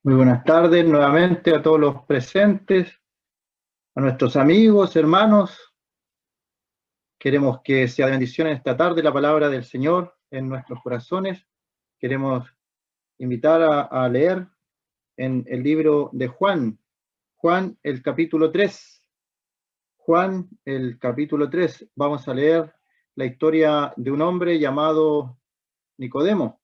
Muy buenas tardes nuevamente a todos los presentes, a nuestros amigos, hermanos. Queremos que sea de bendición en esta tarde la palabra del Señor en nuestros corazones. Queremos invitar a leer en el libro de Juan, Juan el capítulo 3. Juan el capítulo 3. Vamos a leer la historia de un hombre llamado Nicodemo,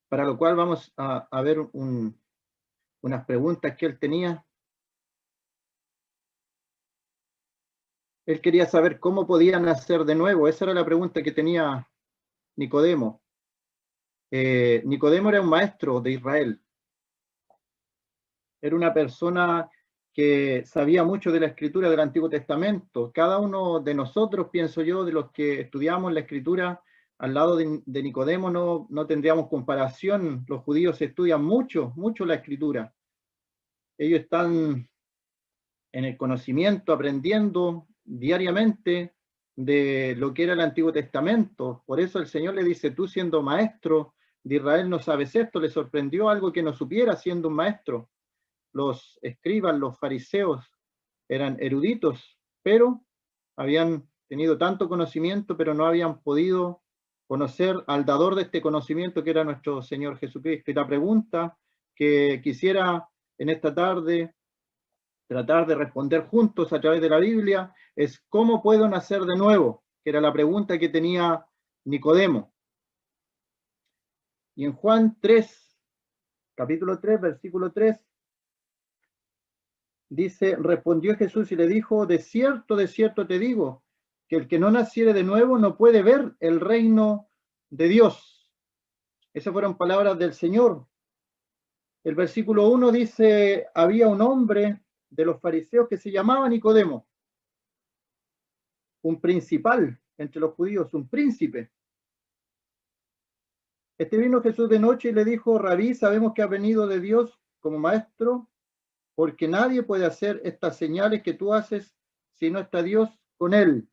para lo cual vamos a ver unas preguntas que él tenía. Él quería saber cómo podía nacer de nuevo. Esa era la pregunta que tenía Nicodemo. Nicodemo era un maestro de Israel. Era una persona que sabía mucho de la escritura del Antiguo Testamento. Cada uno de nosotros, pienso yo, de los que estudiamos la escritura, al lado de Nicodemo no tendríamos comparación. Los judíos estudian mucho, mucho la escritura. Ellos están en el conocimiento, aprendiendo diariamente de lo que era el Antiguo Testamento. Por eso el Señor le dice, tú siendo maestro de Israel no sabes esto. Le sorprendió algo que no supiera siendo un maestro. Los escribas, los fariseos eran eruditos, pero habían tenido tanto conocimiento, pero no habían podido conocer al dador de este conocimiento, que era nuestro Señor Jesucristo. Y la pregunta que quisiera en esta tarde tratar de responder juntos a través de la Biblia es: ¿cómo puedo nacer de nuevo? Que era la pregunta que tenía Nicodemo. Y en Juan 3, capítulo 3, versículo 3, dice: respondió Jesús y le dijo, de cierto te digo, que el que no naciere de nuevo no puede ver el reino de Dios. Esas fueron palabras del Señor. El versículo 1 dice, había un hombre de los fariseos que se llamaba Nicodemo, un principal entre los judíos, un príncipe. Vino Jesús de noche y le dijo, Rabí, sabemos que has venido de Dios como maestro, porque nadie puede hacer estas señales que tú haces si no está Dios con él.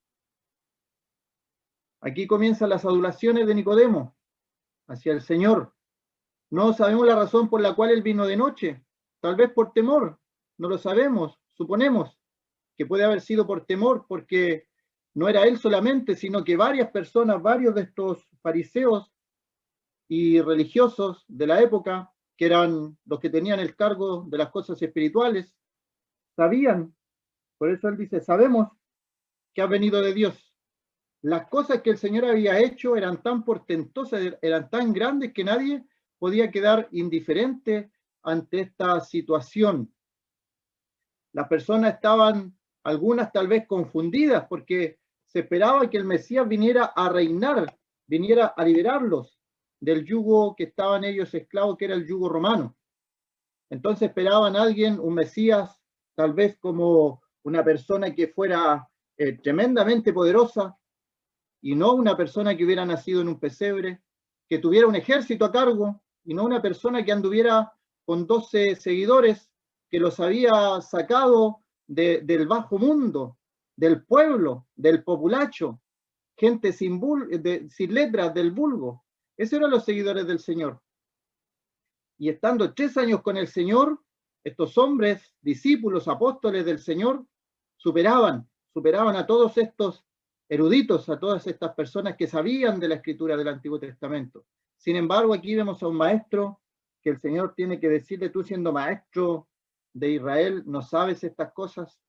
Aquí comienzan las adulaciones de Nicodemo hacia el Señor. No sabemos la razón por la cual él vino de noche, tal vez por temor, no lo sabemos, suponemos que puede haber sido por temor, porque no era él solamente, sino que varias personas, varios de estos fariseos y religiosos de la época, que eran los que tenían el cargo de las cosas espirituales, sabían. Por eso él dice, sabemos que ha venido de Dios. Las cosas que el Señor había hecho eran tan portentosas, eran tan grandes, que nadie podía quedar indiferente ante esta situación. Las personas estaban, algunas tal vez confundidas, porque se esperaba que el Mesías viniera a reinar, viniera a liberarlos del yugo que estaban ellos esclavos, que era el yugo romano. Entonces esperaban a alguien, un Mesías, tal vez como una persona que fuera tremendamente poderosa, y no una persona que hubiera nacido en un pesebre, que tuviera un ejército a cargo, y no una persona que anduviera con 12 seguidores, que los había sacado del bajo mundo, del pueblo, del populacho, gente sin letras, del vulgo. Esos eran los seguidores del Señor. Y estando 3 años con el Señor, estos hombres, discípulos, apóstoles del Señor, superaban a todos estos eruditos, a todas estas personas que sabían de la escritura del Antiguo Testamento. Sin embargo, aquí vemos a un maestro que el Señor tiene que decirle, tú siendo maestro de Israel, no sabes estas cosas,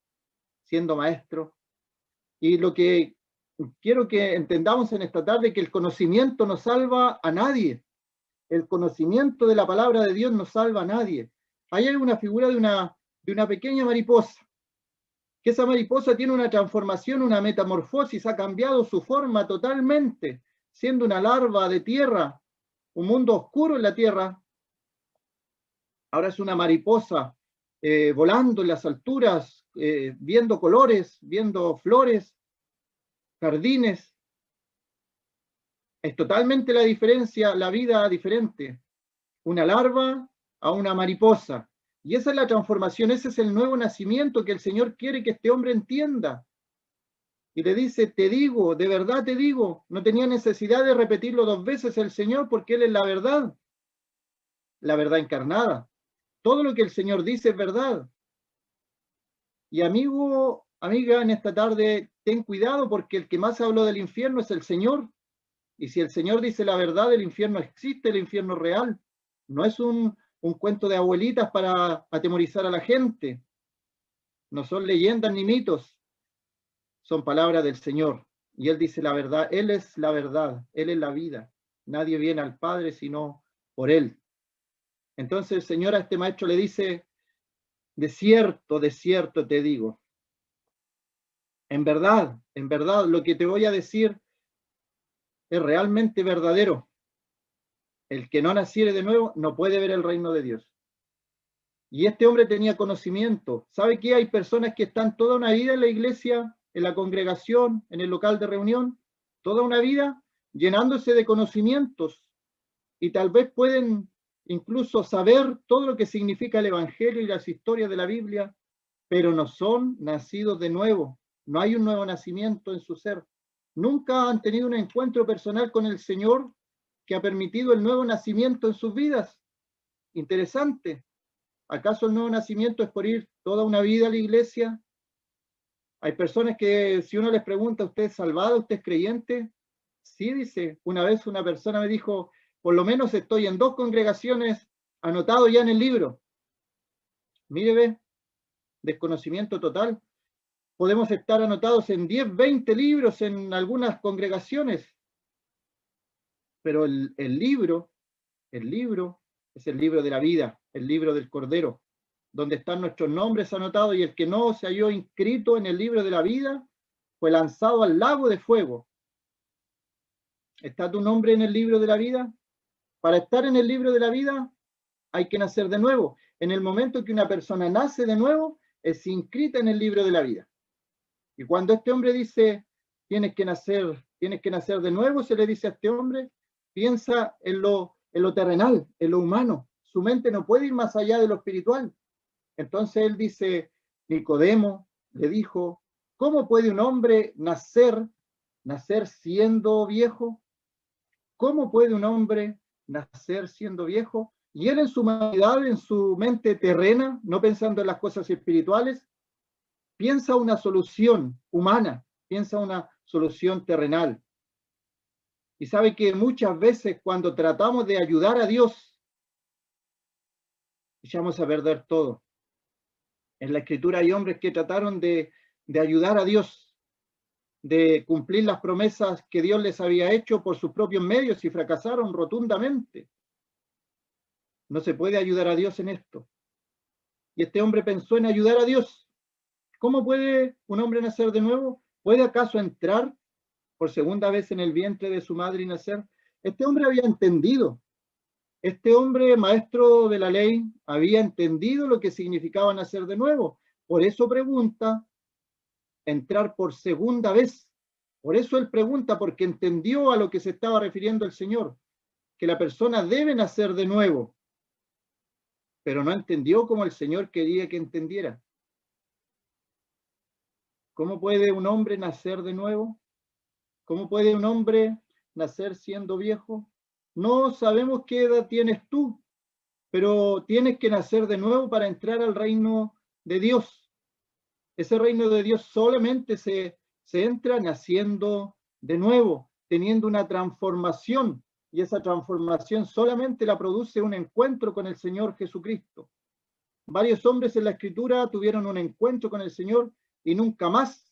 siendo maestro. Y lo que quiero que entendamos en esta tarde, que el conocimiento no salva a nadie. El conocimiento de la palabra de Dios no salva a nadie. Ahí hay una figura de una pequeña mariposa, que esa mariposa tiene una transformación, una metamorfosis, ha cambiado su forma totalmente, siendo una larva de tierra, un mundo oscuro en la tierra. Ahora es una mariposa volando en las alturas, viendo colores, viendo flores, jardines. Es totalmente la diferencia, la vida diferente. Una larva a una mariposa. Y esa es la transformación, ese es el nuevo nacimiento que el Señor quiere que este hombre entienda. Y le dice, te digo, de verdad te digo. No tenía necesidad de repetirlo 2 veces el Señor, porque Él es la verdad encarnada. Todo lo que el Señor dice es verdad. Y amigo, amiga, en esta tarde, ten cuidado porque el que más habló del infierno es el Señor. Y si el Señor dice la verdad, el infierno existe, el infierno es real. No es un cuento de abuelitas para atemorizar a la gente. No son leyendas ni mitos, son palabras del Señor. Y Él dice la verdad, Él es la verdad, Él es la vida. Nadie viene al Padre sino por Él. Entonces el Señor a este maestro le dice, de cierto te digo, en verdad, lo que te voy a decir es realmente verdadero. El que no naciere de nuevo no puede ver el reino de Dios. Y este hombre tenía conocimiento. ¿Sabe qué? Hay personas que están toda una vida en la iglesia, en la congregación, en el local de reunión, toda una vida llenándose de conocimientos y tal vez pueden incluso saber todo lo que significa el Evangelio y las historias de la Biblia, pero no son nacidos de nuevo. No hay un nuevo nacimiento en su ser. Nunca han tenido un encuentro personal con el Señor que ha permitido el nuevo nacimiento en sus vidas. Interesante. ¿Acaso el nuevo nacimiento es por ir toda una vida a la iglesia? Hay personas que si uno les pregunta, ¿usted es salvado? ¿Usted es creyente? Sí, dice. Una vez una persona me dijo, por lo menos estoy en 2 congregaciones anotado ya en el libro. Mire, ve, desconocimiento total. Podemos estar anotados en 10, 20 libros en algunas congregaciones, pero el libro es el libro de la vida, el libro del Cordero, donde están nuestros nombres anotados, y el que no se halló inscrito en el libro de la vida fue lanzado al lago de fuego. ¿Está tu nombre en el libro de la vida? Para estar en el libro de la vida hay que nacer de nuevo. En el momento que una persona nace de nuevo, es inscrita en el libro de la vida. Y cuando este hombre dice, tienes que nacer de nuevo, se le dice a este hombre, piensa en lo terrenal, en lo humano. Su mente no puede ir más allá de lo espiritual. Entonces él dice, Nicodemo le dijo, ¿cómo puede un hombre nacer siendo viejo? ¿Cómo puede un hombre nacer siendo viejo? Y él en su humanidad, en su mente terrena, no pensando en las cosas espirituales, piensa una solución humana, piensa una solución terrenal. Y sabe que muchas veces cuando tratamos de ayudar a Dios, echamos a perder todo. En la Escritura hay hombres que trataron de ayudar a Dios, de cumplir las promesas que Dios les había hecho por sus propios medios y fracasaron rotundamente. No se puede ayudar a Dios en esto. Y este hombre pensó en ayudar a Dios. ¿Cómo puede un hombre nacer de nuevo? ¿Puede acaso entrar por segunda vez en el vientre de su madre y nacer? Este hombre había entendido. Este hombre, maestro de la ley, había entendido lo que significaba nacer de nuevo. Por eso pregunta, entrar por segunda vez. Por eso él pregunta, porque entendió a lo que se estaba refiriendo el Señor, que la persona debe nacer de nuevo, pero no entendió como el Señor quería que entendiera. ¿Cómo puede un hombre nacer de nuevo? ¿Cómo puede un hombre nacer siendo viejo? No sabemos qué edad tienes tú, pero tienes que nacer de nuevo para entrar al reino de Dios. Ese reino de Dios solamente se entra naciendo de nuevo, teniendo una transformación, y esa transformación solamente la produce un encuentro con el Señor Jesucristo. Varios hombres en la Escritura tuvieron un encuentro con el Señor y nunca más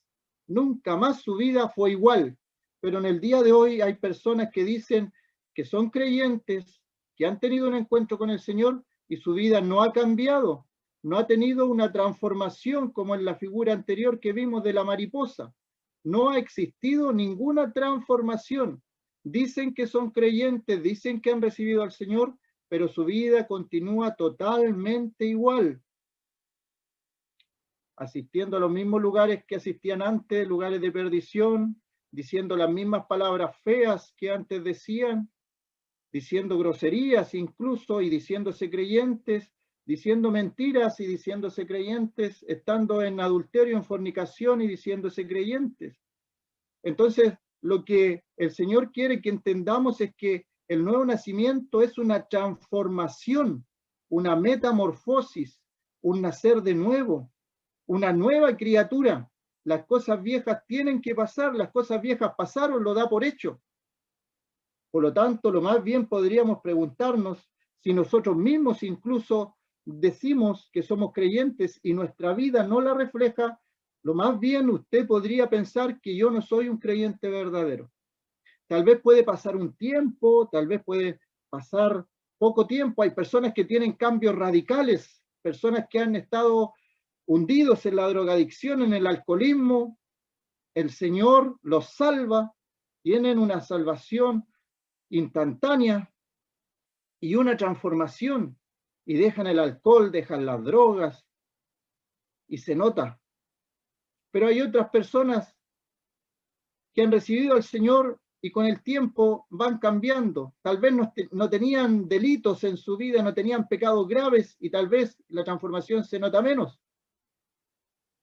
su vida fue igual. Pero en el día de hoy hay personas que dicen que son creyentes, que han tenido un encuentro con el Señor y su vida no ha cambiado, no ha tenido una transformación como en la figura anterior que vimos de la mariposa. No ha existido ninguna transformación. Dicen que son creyentes, dicen que han recibido al Señor, pero su vida continúa totalmente igual, asistiendo a los mismos lugares que asistían antes, lugares de perdición, diciendo las mismas palabras feas que antes decían, diciendo groserías incluso y diciéndose creyentes, diciendo mentiras y diciéndose creyentes, estando en adulterio, en fornicación y diciéndose creyentes. Entonces, lo que el Señor quiere que entendamos es que el nuevo nacimiento es una transformación, una metamorfosis, un nacer de nuevo, una nueva criatura. Las cosas viejas tienen que pasar, las cosas viejas pasaron, lo da por hecho. Por lo tanto, lo más bien podríamos preguntarnos si nosotros mismos incluso decimos que somos creyentes y nuestra vida no la refleja, lo más bien usted podría pensar que yo no soy un creyente verdadero. Tal vez puede pasar un tiempo, tal vez puede pasar poco tiempo. Hay personas que tienen cambios radicales, personas que han estado hundidos en la drogadicción, en el alcoholismo. El Señor los salva, tienen una salvación instantánea y una transformación, y dejan el alcohol, dejan las drogas, y se nota. Pero hay otras personas que han recibido al Señor y con el tiempo van cambiando. Tal vez no tenían delitos en su vida, no tenían pecados graves, y tal vez la transformación se nota menos.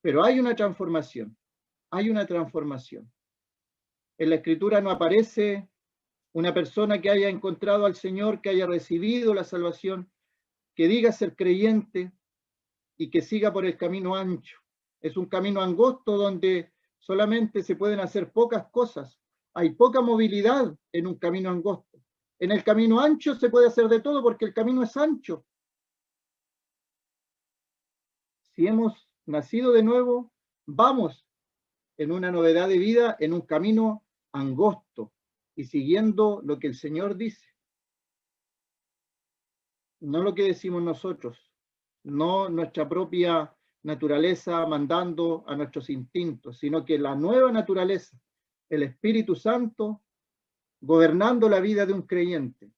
Pero hay una transformación, hay una transformación. En la Escritura no aparece una persona que haya encontrado al Señor, que haya recibido la salvación, que diga ser creyente y que siga por el camino ancho. Es un camino angosto donde solamente se pueden hacer pocas cosas. Hay poca movilidad en un camino angosto. En el camino ancho se puede hacer de todo porque el camino es ancho. Si hemos nacido de nuevo, vamos en una novedad de vida, en un camino angosto y siguiendo lo que el Señor dice. No lo que decimos nosotros, no nuestra propia naturaleza mandando a nuestros instintos, sino que la nueva naturaleza, el Espíritu Santo, gobernando la vida de un creyente.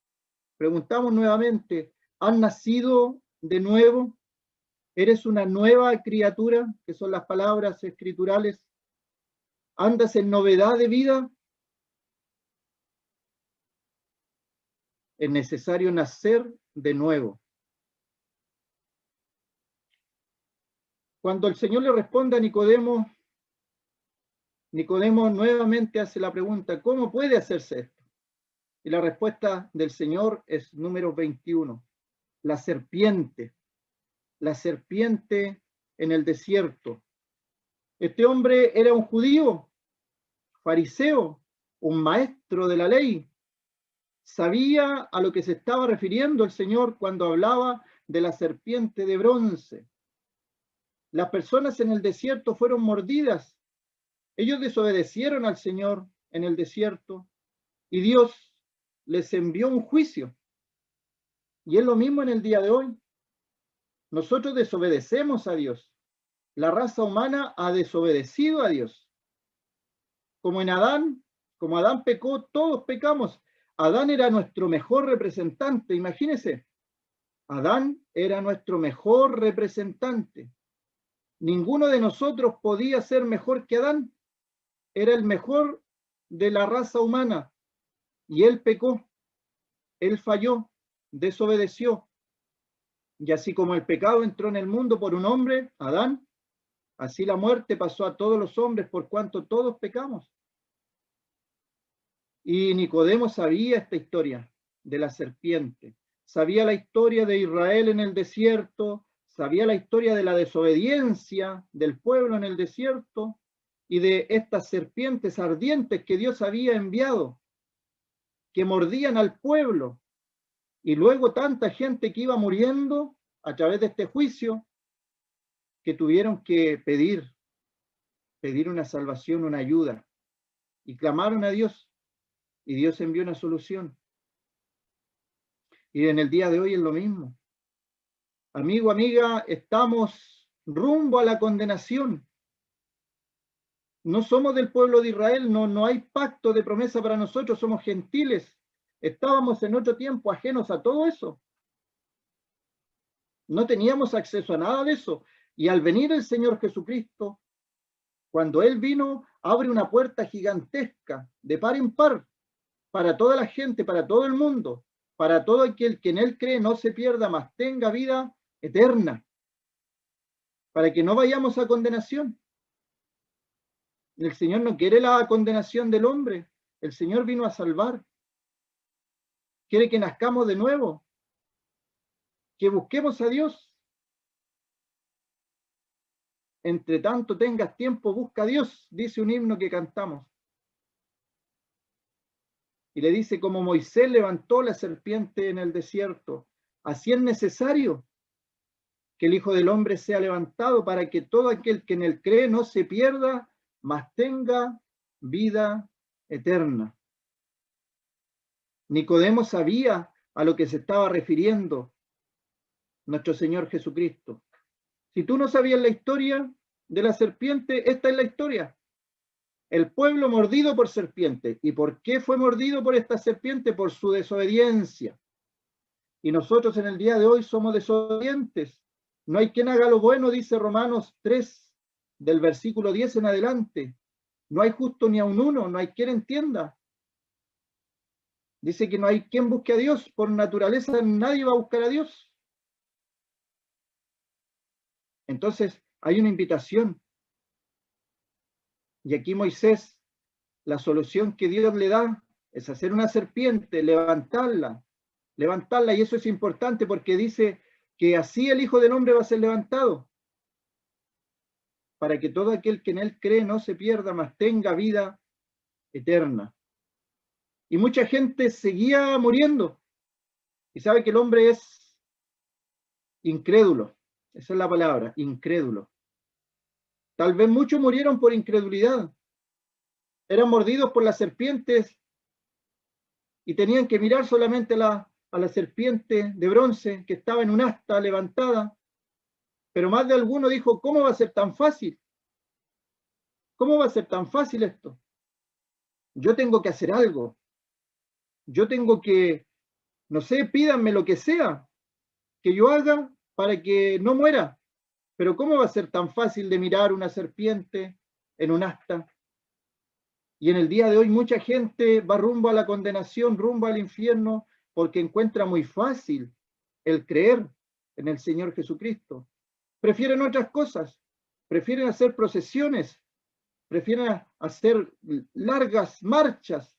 Preguntamos nuevamente, ¿has nacido de nuevo? ¿Eres una nueva criatura? Que son las palabras escriturales. ¿Andas en novedad de vida? Es necesario nacer de nuevo. Cuando el Señor le responde a Nicodemo, Nicodemo nuevamente hace la pregunta, ¿cómo puede hacerse esto? Y la respuesta del Señor es número 21, la serpiente en el desierto. Este hombre era un judío, fariseo, un maestro de la ley. Sabía a lo que se estaba refiriendo el Señor cuando hablaba de la serpiente de bronce. Las personas en el desierto fueron mordidas. Ellos desobedecieron al Señor en el desierto y Dios les envió un juicio. Y es lo mismo en el día de hoy. Nosotros desobedecemos a Dios. La raza humana ha desobedecido a Dios. Como Adán pecó, todos pecamos. Adán era nuestro mejor representante, imagínense. Adán era nuestro mejor representante. Ninguno de nosotros podía ser mejor que Adán. Era el mejor de la raza humana. Y él pecó, él falló, desobedeció. Y así como el pecado entró en el mundo por un hombre, Adán, así la muerte pasó a todos los hombres por cuanto todos pecamos. Y Nicodemo sabía esta historia de la serpiente, sabía la historia de Israel en el desierto, sabía la historia de la desobediencia del pueblo en el desierto y de estas serpientes ardientes que Dios había enviado, que mordían al pueblo, y luego tanta gente que iba muriendo a través de este juicio, que tuvieron que pedir una salvación, una ayuda, y clamaron a Dios, y Dios envió una solución. Y en el día de hoy es lo mismo. Amigo, amiga, estamos rumbo a la condenación. No somos del pueblo de Israel, no hay pacto de promesa para nosotros, somos gentiles. Estábamos en otro tiempo ajenos a todo eso. No teníamos acceso a nada de eso. Y al venir el Señor Jesucristo, cuando Él vino, abre una puerta gigantesca, de par en par, para toda la gente, para todo el mundo, para todo aquel que en Él cree no se pierda, mas tenga vida eterna, para que no vayamos a condenación. El Señor no quiere la condenación del hombre. El Señor vino a salvar. Quiere que nazcamos de nuevo, que busquemos a Dios. Entre tanto tengas tiempo, busca a Dios, dice un himno que cantamos. Y le dice, como Moisés levantó la serpiente en el desierto, así es necesario que el Hijo del Hombre sea levantado para que todo aquel que en él cree no se pierda, mas tenga vida eterna. Nicodemo sabía a lo que se estaba refiriendo nuestro Señor Jesucristo. Si tú no sabías la historia de la serpiente, esta es la historia. El pueblo mordido por serpiente. ¿Y por qué fue mordido por esta serpiente? Por su desobediencia. Y nosotros en el día de hoy somos desobedientes. No hay quien haga lo bueno, dice Romanos 3, del versículo 10 en adelante. No hay justo ni aun uno, no hay quien entienda. Dice que no hay quien busque a Dios. Por naturaleza nadie va a buscar a Dios. Entonces hay una invitación. Y aquí Moisés, la solución que Dios le da es hacer una serpiente, levantarla, y eso es importante porque dice que así el Hijo del Hombre va a ser levantado, para que todo aquel que en él cree no se pierda, mas tenga vida eterna. Y mucha gente seguía muriendo, y sabe que el hombre es incrédulo, esa es la palabra, incrédulo. Tal vez muchos murieron por incredulidad, eran mordidos por las serpientes y tenían que mirar solamente a la serpiente de bronce que estaba en un asta levantada, pero más de alguno dijo, ¿cómo va a ser tan fácil? ¿Cómo va a ser tan fácil esto? Yo tengo que hacer algo, yo tengo que, no sé, pídanme lo que sea que yo haga para que no muera, pero ¿cómo va a ser tan fácil de mirar una serpiente en un asta? Y en el día de hoy mucha gente va rumbo a la condenación, rumbo al infierno, porque encuentra muy fácil el creer en el Señor Jesucristo. Prefieren otras cosas, prefieren hacer procesiones, prefieren hacer largas marchas,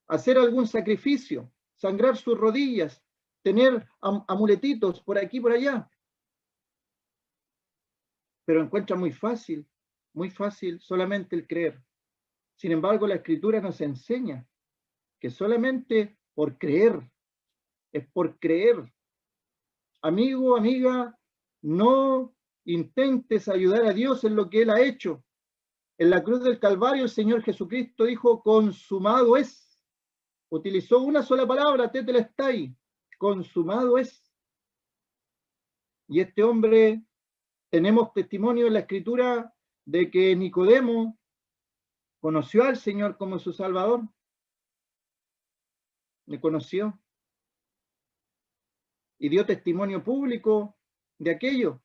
hacer algún sacrificio, sangrar sus rodillas, tener amuletitos por aquí, por allá. Pero encuentran muy fácil solamente el creer. Sin embargo, la Escritura nos enseña que solamente por creer, es por creer. Amigo, amiga, no intentes ayudar a Dios en lo que Él ha hecho. En la cruz del Calvario el Señor Jesucristo dijo, consumado es. Utilizó una sola palabra, tetelestai, consumado es. Y este hombre, tenemos testimonio en la Escritura de que Nicodemo conoció al Señor como su Salvador. Le conoció. Y dio testimonio público de aquello.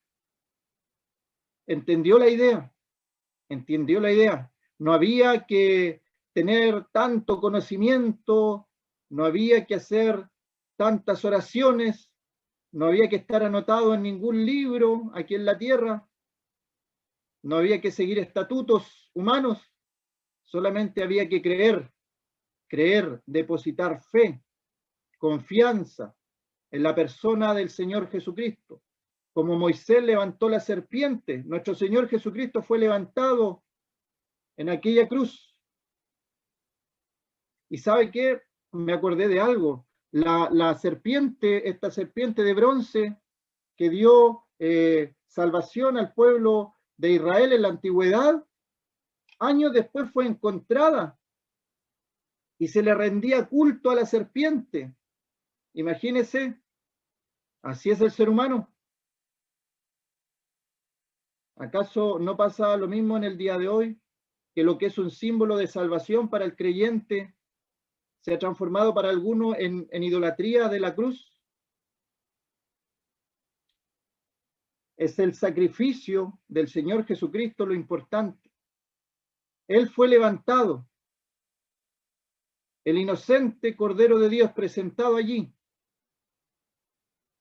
Entendió la idea. No había que tener tanto conocimiento, no había que hacer tantas oraciones, no había que estar anotado en ningún libro aquí en la tierra, no había que seguir estatutos humanos, solamente había que creer, depositar fe, confianza en la persona del Señor Jesucristo. Como Moisés levantó la serpiente, nuestro Señor Jesucristo fue levantado en aquella cruz. ¿Y sabe qué? Me acordé de algo. La serpiente, esta serpiente de bronce que dio salvación al pueblo de Israel en la antigüedad, años después fue encontrada y se le rendía culto a la serpiente. Imagínese, así es el ser humano. ¿Acaso no pasa lo mismo en el día de hoy? Que lo que es un símbolo de salvación para el creyente se ha transformado para algunos en idolatría de la cruz. Es el sacrificio del Señor Jesucristo lo importante. Él fue levantado, el inocente Cordero de Dios presentado allí.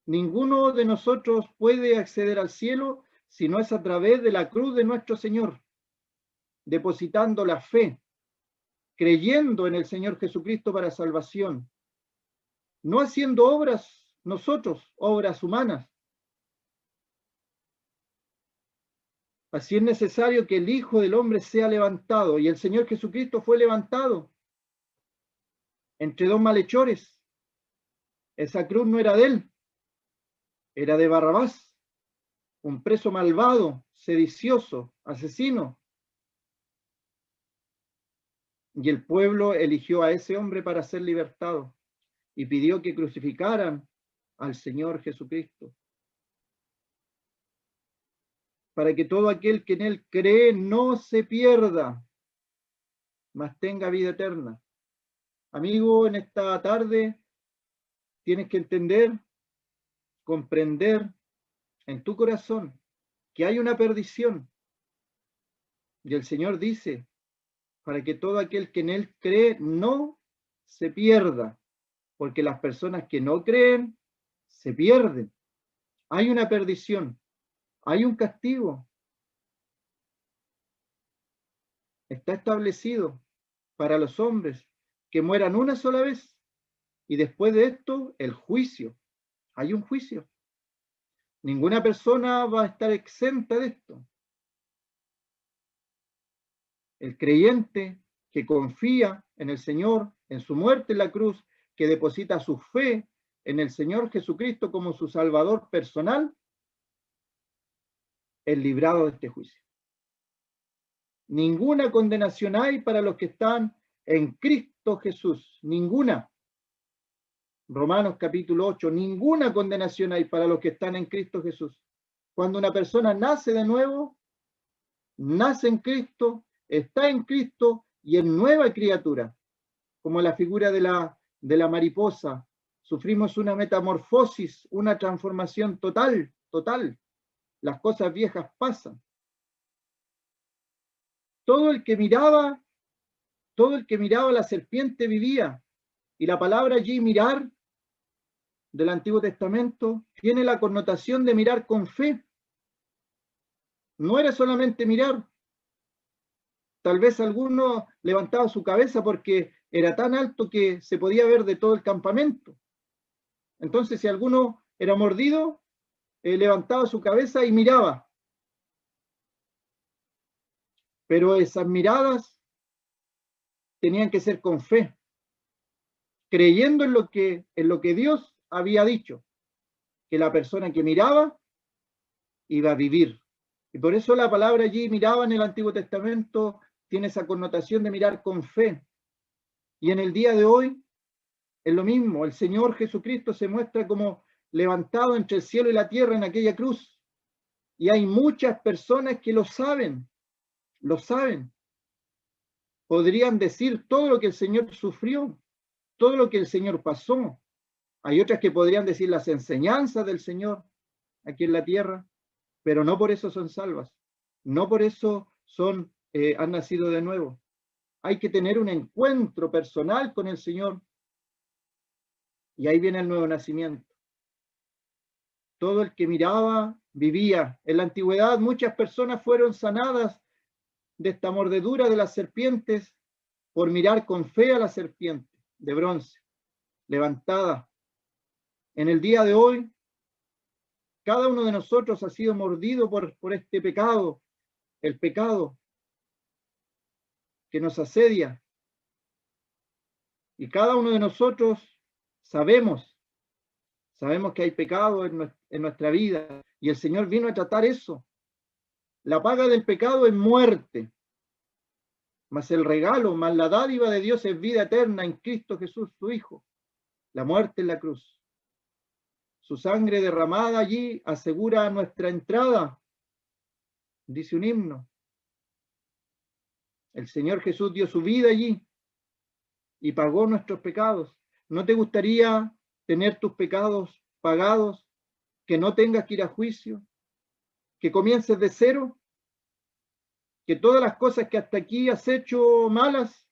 Ninguno de nosotros puede acceder al cielo si no es a través de la cruz de nuestro Señor. depositando la fe, creyendo en el Señor Jesucristo para salvación, no haciendo obras nosotros, obras humanas. Así es necesario que el Hijo del Hombre sea levantado, y el Señor Jesucristo fue levantado entre dos malhechores. Esa cruz no era de él, era de Barrabás, un preso malvado, sedicioso, asesino. Y el pueblo eligió a ese hombre para ser libertado y pidió que crucificaran al Señor Jesucristo, para que todo aquel que en él cree no se pierda, mas tenga vida eterna. Amigo, en esta tarde tienes que entender, comprender en tu corazón que hay una perdición. Y el Señor dice, para que todo aquel que en él cree no se pierda, porque las personas que no creen se pierden. Hay una perdición, hay un castigo. Está establecido para los hombres que mueran una sola vez y después de esto el juicio. Hay un juicio. Ninguna persona va a estar exenta de esto. El creyente que confía en el Señor, en su muerte en la cruz, que deposita su fe en el Señor Jesucristo como su Salvador personal, es librado de este juicio. Ninguna condenación hay para los que están en Cristo Jesús. Ninguna. Romanos capítulo 8. Ninguna condenación hay para los que están en Cristo Jesús. Cuando una persona nace de nuevo, nace en Cristo, está en Cristo y es nueva criatura. Como la figura de la mariposa. Sufrimos una metamorfosis, una transformación total. Las cosas viejas pasan. Todo el que miraba a la serpiente vivía. Y la palabra allí mirar del Antiguo Testamento tiene la connotación de mirar con fe. No era solamente mirar. Tal vez alguno levantaba su cabeza porque era tan alto que se podía ver de todo el campamento. Entonces, si alguno era mordido, levantaba su cabeza y miraba. Pero esas miradas tenían que ser con fe, creyendo en lo que Dios había dicho, que la persona que miraba iba a vivir. Y por eso la palabra allí miraba en el Antiguo Testamento tiene esa connotación de mirar con fe. Y en el día de hoy es lo mismo. El Señor Jesucristo se muestra como levantado entre el cielo y la tierra en aquella cruz. Y hay muchas personas que lo saben. Podrían decir todo lo que el Señor sufrió, todo lo que el Señor pasó. Hay otras que podrían decir las enseñanzas del Señor aquí en la tierra, pero no por eso son salvas. No por eso han nacido de nuevo. Hay que tener un encuentro personal con el Señor. Y ahí viene el nuevo nacimiento. Todo el que miraba, vivía. En la antigüedad muchas personas fueron sanadas de esta mordedura de las serpientes por mirar con fe a la serpiente de bronce, levantada. En el día de hoy, cada uno de nosotros ha sido mordido por este pecado, el pecado que nos asedia. Y cada uno de nosotros sabemos que hay pecado en nuestra vida y el Señor vino a tratar eso. La paga del pecado es muerte, mas el regalo, más la dádiva de Dios es vida eterna en Cristo Jesús, su Hijo. La muerte en la cruz. Su sangre derramada allí asegura nuestra entrada, dice un himno. El Señor Jesús dio su vida allí y pagó nuestros pecados. ¿No te gustaría tener tus pecados pagados, que no tengas que ir a juicio, que comiences de cero, que todas las cosas que hasta aquí has hecho malas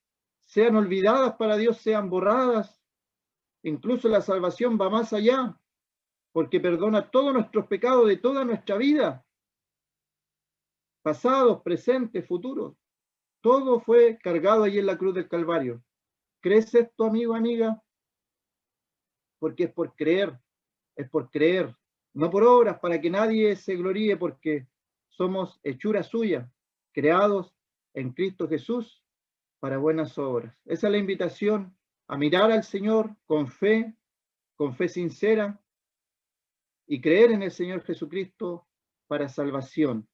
sean olvidadas para Dios, sean borradas? Incluso la salvación va más allá, porque perdona todos nuestros pecados de toda nuestra vida, pasados, presentes, futuros. Todo fue cargado allí en la cruz del Calvario. ¿Crees esto, amigo, amiga? Porque es por creer, no por obras, para que nadie se gloríe, porque somos hechura suya, creados en Cristo Jesús para buenas obras. Esa es la invitación a mirar al Señor con fe sincera, y creer en el Señor Jesucristo para salvación.